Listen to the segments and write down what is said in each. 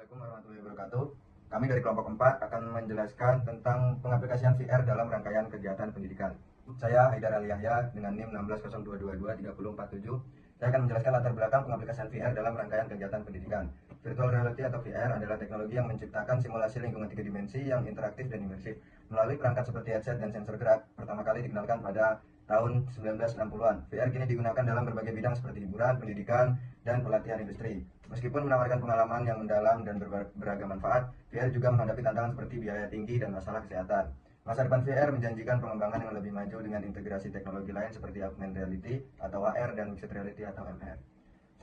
Assalamualaikum warahmatullahi wabarakatuh. Kami dari kelompok 4 akan menjelaskan tentang pengaplikasian VR dalam rangkaian kegiatan pendidikan. Saya Haidar Ali Yahya dengan NIM 1602223047. Saya akan menjelaskan latar belakang pengaplikasian VR dalam rangkaian kegiatan pendidikan. Virtual reality atau VR adalah teknologi yang menciptakan simulasi lingkungan 3 dimensi yang interaktif dan imersif. Melalui perangkat seperti headset dan sensor gerak, pertama kali dikenalkan pada tahun 1960-an. VR kini digunakan dalam berbagai bidang seperti hiburan, pendidikan, dan pelatihan industri. Meskipun menawarkan pengalaman yang mendalam dan beragam manfaat, VR juga menghadapi tantangan seperti biaya tinggi dan masalah kesehatan. Masa depan VR menjanjikan pengembangan yang lebih maju dengan integrasi teknologi lain seperti augmented reality atau AR dan mixed reality atau MR.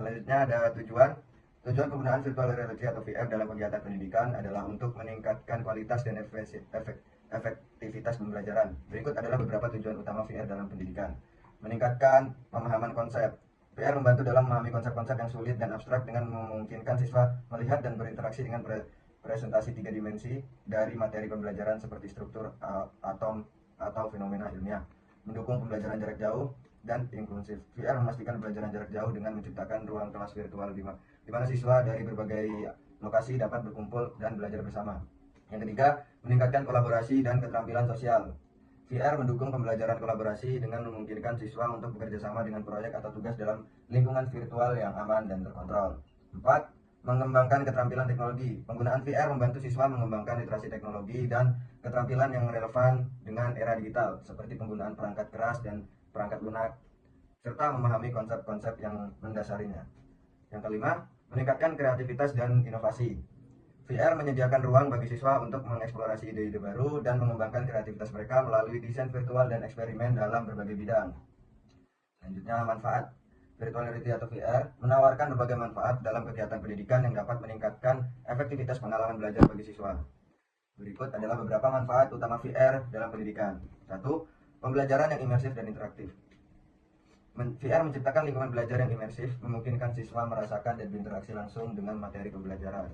Selanjutnya ada tujuan. Tujuan penggunaan virtual reality atau VR dalam kegiatan pendidikan adalah untuk meningkatkan kualitas dan efektivitas pembelajaran. Berikut adalah beberapa tujuan utama VR dalam pendidikan. Meningkatkan pemahaman konsep. VR membantu dalam memahami konsep-konsep yang sulit dan abstrak dengan memungkinkan siswa melihat dan berinteraksi dengan presentasi 3 dimensi dari materi pembelajaran seperti struktur atom atau fenomena ilmiah. Mendukung pembelajaran jarak jauh dan inklusif. VR memastikan pembelajaran jarak jauh dengan menciptakan ruang kelas virtual di mana siswa dari berbagai lokasi dapat berkumpul dan belajar bersama. Yang ketiga, meningkatkan kolaborasi dan keterampilan sosial. VR mendukung pembelajaran kolaborasi dengan memungkinkan siswa untuk bekerja sama dengan proyek atau tugas dalam lingkungan virtual yang aman dan terkontrol. 4. Mengembangkan keterampilan teknologi. Penggunaan VR membantu siswa mengembangkan literasi teknologi dan keterampilan yang relevan dengan era digital, seperti penggunaan perangkat keras dan perangkat lunak, serta memahami konsep-konsep yang mendasarinya. Yang kelima, meningkatkan kreativitas dan inovasi. VR menyediakan ruang bagi siswa untuk mengeksplorasi ide-ide baru dan mengembangkan kreativitas mereka melalui desain virtual dan eksperimen dalam berbagai bidang. Selanjutnya, manfaat. Virtual reality atau VR menawarkan berbagai manfaat dalam kegiatan pendidikan yang dapat meningkatkan efektivitas pengalaman belajar bagi siswa. Berikut adalah beberapa manfaat utama VR dalam pendidikan. 1. Pembelajaran yang imersif dan interaktif. VR menciptakan lingkungan belajar yang imersif, memungkinkan siswa merasakan dan berinteraksi langsung dengan materi pembelajaran.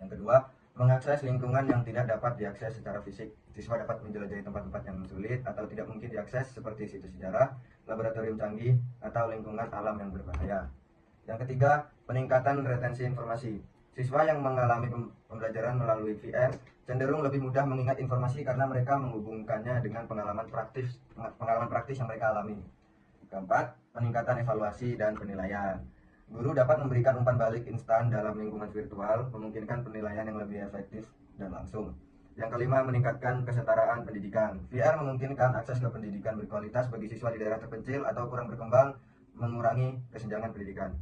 Yang kedua, mengakses lingkungan yang tidak dapat diakses secara fisik. Siswa dapat menjelajahi tempat-tempat yang sulit atau tidak mungkin diakses seperti situs sejarah, laboratorium canggih, atau lingkungan alam yang berbahaya. Yang ketiga, peningkatan retensi informasi. Siswa yang mengalami pembelajaran melalui VR cenderung lebih mudah mengingat informasi karena mereka menghubungkannya dengan pengalaman praktis yang mereka alami. Keempat, peningkatan evaluasi dan penilaian. Guru dapat memberikan umpan balik instan dalam lingkungan virtual, memungkinkan penilaian yang lebih efektif dan langsung. Yang kelima, meningkatkan kesetaraan pendidikan. VR memungkinkan akses ke pendidikan berkualitas bagi siswa di daerah terpencil atau kurang berkembang, mengurangi kesenjangan pendidikan.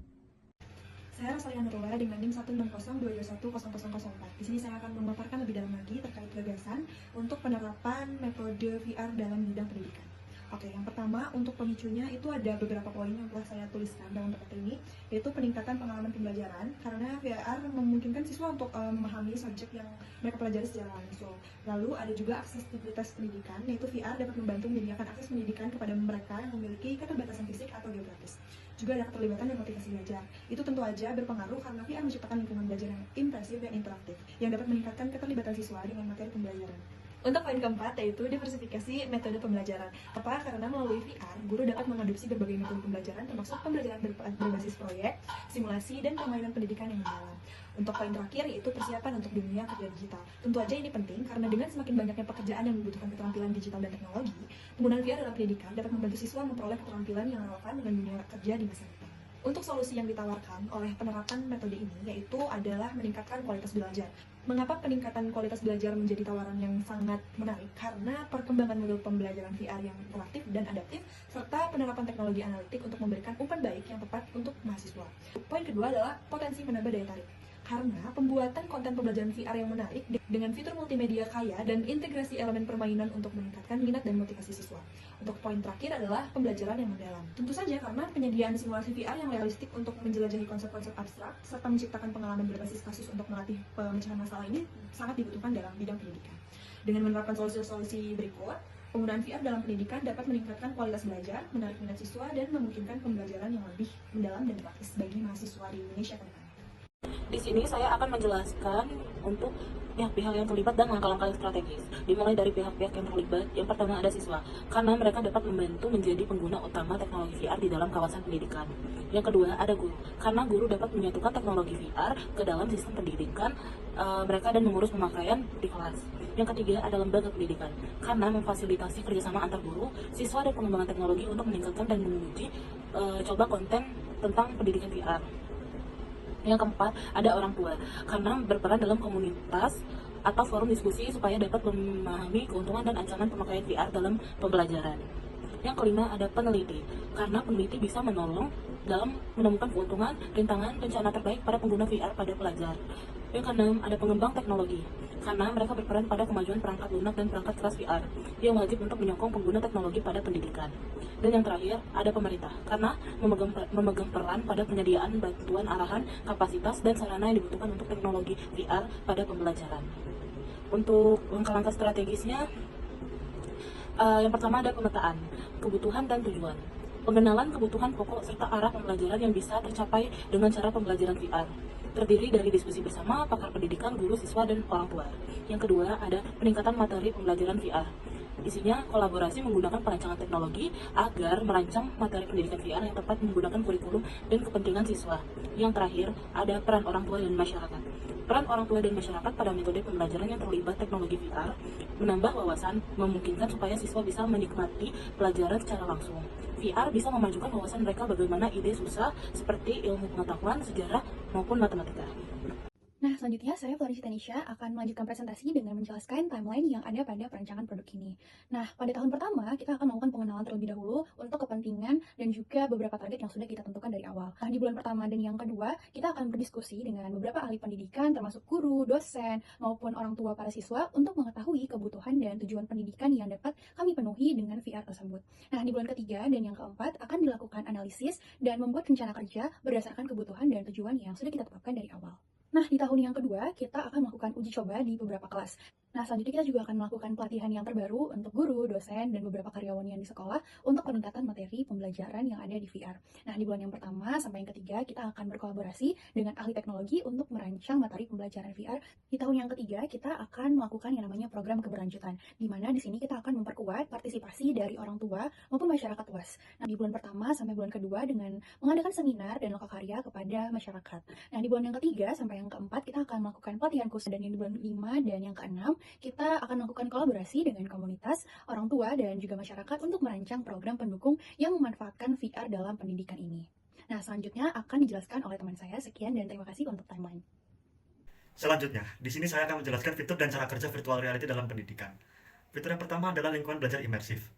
Saya Rosalia Nurula dengan NIM 16022100004. Di sini saya akan memaparkan lebih dalam lagi terkait gagasan untuk penerapan metode VR dalam bidang pendidikan. Oke, yang pertama untuk pemicunya itu ada beberapa poin yang telah saya tuliskan dalam tempat ini, yaitu peningkatan pengalaman pembelajaran karena VR memungkinkan siswa untuk memahami subjek yang mereka pelajari secara langsung. Lalu ada juga aksesibilitas pendidikan, yaitu VR dapat membantu menyediakan akses pendidikan kepada mereka yang memiliki keterbatasan fisik atau geografis. Juga ada keterlibatan dan motivasi belajar. Itu tentu aja berpengaruh karena VR menciptakan lingkungan belajar yang impresif dan interaktif, yang dapat meningkatkan keterlibatan siswa dengan materi pembelajaran. Untuk poin keempat, yaitu diversifikasi metode pembelajaran. Apa? Karena melalui VR, guru dapat mengadopsi berbagai metode pembelajaran, termasuk pembelajaran berbasis proyek, simulasi, dan permainan pendidikan yang mendalam. Untuk poin terakhir, yaitu persiapan untuk dunia kerja digital. Tentu aja ini penting, karena dengan semakin banyaknya pekerjaan yang membutuhkan keterampilan digital dan teknologi, penggunaan VR dalam pendidikan dapat membantu siswa memperoleh keterampilan yang relevan dengan dunia kerja di masa depan. Untuk solusi yang ditawarkan oleh penerapan metode ini, yaitu adalah meningkatkan kualitas belajar. Mengapa peningkatan kualitas belajar menjadi tawaran yang sangat menarik? Karena perkembangan model pembelajaran VR yang interaktif dan adaptif, serta penerapan teknologi analitik untuk memberikan umpan baik yang tepat untuk mahasiswa. Poin kedua adalah potensi menambah daya tarik. Karena pembuatan konten pembelajaran VR yang menarik dengan fitur multimedia kaya dan integrasi elemen permainan untuk meningkatkan minat dan motivasi siswa. Untuk poin terakhir adalah pembelajaran yang mendalam. Tentu saja karena penyediaan simulasi VR yang realistik untuk menjelajahi konsep-konsep abstrak serta menciptakan pengalaman berbasis kasus untuk melatih pemecahan masalah ini sangat dibutuhkan dalam bidang pendidikan. Dengan menerapkan solusi-solusi berikut, penggunaan VR dalam pendidikan dapat meningkatkan kualitas belajar, menarik minat siswa, dan memungkinkan pembelajaran yang lebih mendalam dan praktis bagi mahasiswa di Indonesia ke depan. Di sini saya akan menjelaskan untuk pihak-pihak yang terlibat dan langkah-langkah yang strategis. Dimulai dari pihak-pihak yang terlibat, yang pertama ada siswa, karena mereka dapat membantu menjadi pengguna utama teknologi VR di dalam kawasan pendidikan. Yang kedua ada guru, karena guru dapat menyatukan teknologi VR ke dalam sistem pendidikan mereka dan mengurus pemakaian di kelas. Yang ketiga ada lembaga pendidikan, karena memfasilitasi kerjasama antar guru, siswa dan pengembangan teknologi untuk meningkatkan dan menguji coba konten tentang pendidikan VR. Yang keempat, ada orang tua, karena berperan dalam komunitas atau forum diskusi supaya dapat memahami keuntungan dan ancaman pemakaian VR dalam pembelajaran. Yang kelima, ada peneliti, karena peneliti bisa menolong dalam menemukan keuntungan, rintangan, rencana terbaik pada pengguna VR pada pelajar. Yang keenam, ada pengembang teknologi, karena mereka berperan pada kemajuan perangkat lunak dan perangkat keras VR yang wajib untuk menyokong pengguna teknologi pada pendidikan. Dan yang terakhir, ada pemerintah, karena memegang peran pada penyediaan bantuan arahan, kapasitas, dan sarana yang dibutuhkan untuk teknologi VR pada pembelajaran. Untuk langkah-langkah strategisnya, yang pertama ada pemetaan, kebutuhan dan tujuan. Pengenalan kebutuhan pokok serta arah pembelajaran yang bisa tercapai dengan cara pembelajaran VR. Terdiri dari diskusi bersama pakar pendidikan, guru, siswa, dan orang tua. Yang kedua, ada peningkatan materi pembelajaran VR. Isinya kolaborasi menggunakan perancangan teknologi agar merancang materi pendidikan VR yang tepat menggunakan kurikulum dan kepentingan siswa. Yang terakhir, ada peran orang tua dan masyarakat. Peran orang tua dan masyarakat pada metode pembelajaran yang terlibat teknologi VR menambah wawasan, memungkinkan supaya siswa bisa menikmati pelajaran secara langsung. VR bisa memajukan wawasan mereka bagaimana ide susah seperti ilmu pengetahuan, sejarah, maupun matematika. Nah, selanjutnya saya Florencia Tanisha akan melanjutkan presentasi dengan menjelaskan timeline yang ada pada perancangan produk ini. Nah, pada tahun pertama kita akan melakukan pengenalan terlebih dahulu untuk kepentingan dan juga beberapa target yang sudah kita tentukan dari awal. Nah, di bulan pertama dan yang kedua, kita akan berdiskusi dengan beberapa ahli pendidikan termasuk guru, dosen, maupun orang tua para siswa untuk mengetahui kebutuhan dan tujuan pendidikan yang dapat kami penuhi dengan VR tersebut. Nah, di bulan ketiga dan yang keempat akan dilakukan analisis dan membuat rencana kerja berdasarkan kebutuhan dan tujuan yang sudah kita tetapkan dari awal. Nah, di tahun yang kedua, kita akan melakukan uji coba di beberapa kelas. Nah, selanjutnya kita juga akan melakukan pelatihan yang terbaru untuk guru, dosen, dan beberapa karyawan yang di sekolah untuk peningkatan materi pembelajaran yang ada di VR. Nah, di bulan yang pertama sampai yang ketiga, kita akan berkolaborasi dengan ahli teknologi untuk merancang materi pembelajaran VR. Di tahun yang ketiga, kita akan melakukan yang namanya program keberlanjutan, di mana di sini kita akan memperkuat partisipasi dari orang tua maupun masyarakat luas. Nah, di bulan pertama sampai bulan kedua dengan mengadakan seminar dan lokakarya kepada masyarakat. Nah, di bulan yang ketiga sampai yang keempat, kita akan melakukan pelatihan khusus, dan yang di bulan 5 dan yang keenam, kita akan melakukan kolaborasi dengan komunitas, orang tua, dan juga masyarakat untuk merancang program pendukung yang memanfaatkan VR dalam pendidikan ini. Nah, selanjutnya akan dijelaskan oleh teman saya. Sekian dan terima kasih untuk timeline. Selanjutnya, di sini saya akan menjelaskan fitur dan cara kerja virtual reality dalam pendidikan. Fitur yang pertama adalah lingkungan belajar imersif.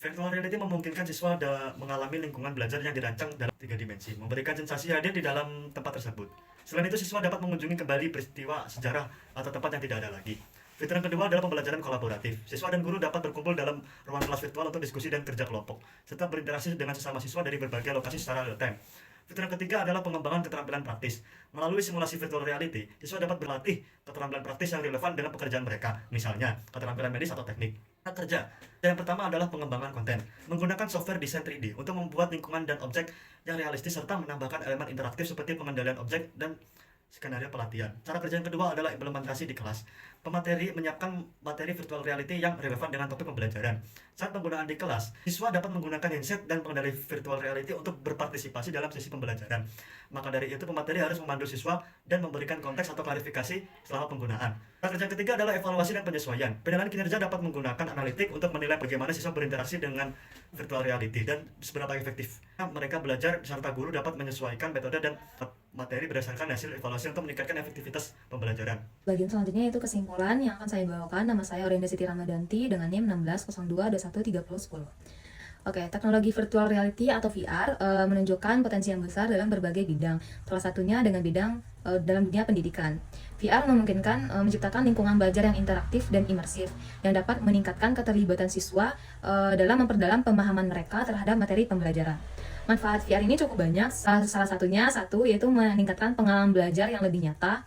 Virtual reality memungkinkan siswa mengalami lingkungan belajar yang dirancang dalam 3 dimensi, memberikan sensasi hadir di dalam tempat tersebut. Selain itu, siswa dapat mengunjungi kembali peristiwa sejarah atau tempat yang tidak ada lagi. Fitur yang kedua adalah pembelajaran kolaboratif. Siswa dan guru dapat berkumpul dalam ruang kelas virtual untuk diskusi dan kerja kelompok, serta berinteraksi dengan sesama siswa dari berbagai lokasi secara real time. Fitur yang ketiga adalah pengembangan keterampilan praktis. Melalui simulasi virtual reality, siswa dapat berlatih keterampilan praktis yang relevan dengan pekerjaan mereka, misalnya keterampilan medis atau teknik. Kerja. Yang pertama adalah pengembangan konten. Menggunakan software desain 3D untuk membuat lingkungan dan objek yang realistis serta menambahkan elemen interaktif seperti pengendalian objek dan skenario pelatihan. Cara kerja yang kedua adalah implementasi di kelas. Pemateri menyiapkan materi virtual reality yang relevan dengan topik pembelajaran. Saat penggunaan di kelas, siswa dapat menggunakan headset dan pengendali virtual reality untuk berpartisipasi dalam sesi pembelajaran. Maka dari itu, pemateri harus memandu siswa dan memberikan konteks atau klarifikasi selama penggunaan. Cara kerja ketiga adalah evaluasi dan penyesuaian. Penilaian kinerja dapat menggunakan analitik untuk menilai bagaimana siswa berinteraksi dengan virtual reality dan seberapa efektif mereka belajar, serta guru dapat menyesuaikan metode dan materi berdasarkan hasil evaluasi untuk meningkatkan efektivitas pembelajaran. Bagian selanjutnya yaitu kesimpulan yang akan saya bawakan. Nama saya Orinda Siti Ramadanti dengan NIM 1602213010. Oke, teknologi virtual reality atau VR menunjukkan potensi yang besar dalam berbagai bidang. Salah satunya dengan bidang dalam dunia pendidikan. VR memungkinkan menciptakan lingkungan belajar yang interaktif dan imersif yang dapat meningkatkan keterlibatan siswa dalam memperdalam pemahaman mereka terhadap materi pembelajaran. Manfaat VR ini cukup banyak, salah satunya yaitu meningkatkan pengalaman belajar yang lebih nyata,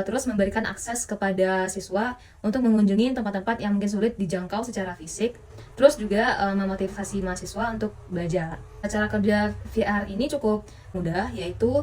terus memberikan akses kepada siswa untuk mengunjungi tempat-tempat yang mungkin sulit dijangkau secara fisik, terus juga memotivasi mahasiswa untuk belajar. Cara kerja VR ini cukup mudah, yaitu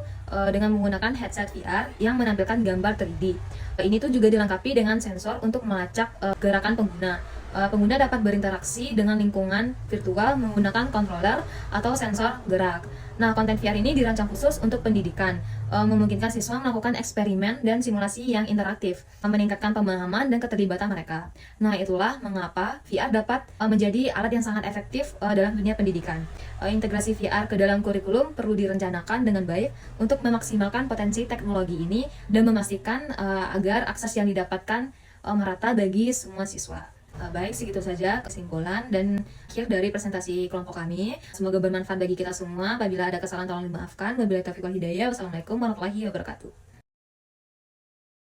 dengan menggunakan headset VR yang menampilkan gambar 3D. Ini tuh juga dilengkapi dengan sensor untuk melacak gerakan pengguna. Pengguna dapat berinteraksi dengan lingkungan virtual menggunakan controller atau sensor gerak. Nah, konten VR ini dirancang khusus untuk pendidikan, memungkinkan siswa melakukan eksperimen dan simulasi yang interaktif, meningkatkan pemahaman dan keterlibatan mereka. Nah, itulah mengapa VR dapat menjadi alat yang sangat efektif dalam dunia pendidikan. Integrasi VR ke dalam kurikulum perlu direncanakan dengan baik untuk memaksimalkan potensi teknologi ini dan memastikan agar akses yang didapatkan merata bagi semua siswa. Baik, segitu saja kesimpulan dan akhir dari presentasi kelompok kami. Semoga bermanfaat bagi kita semua. Apabila ada kesalahan tolong dimaafkan. Wabillahi taufiq wal hidayah. Wassalamualaikum warahmatullahi wabarakatuh.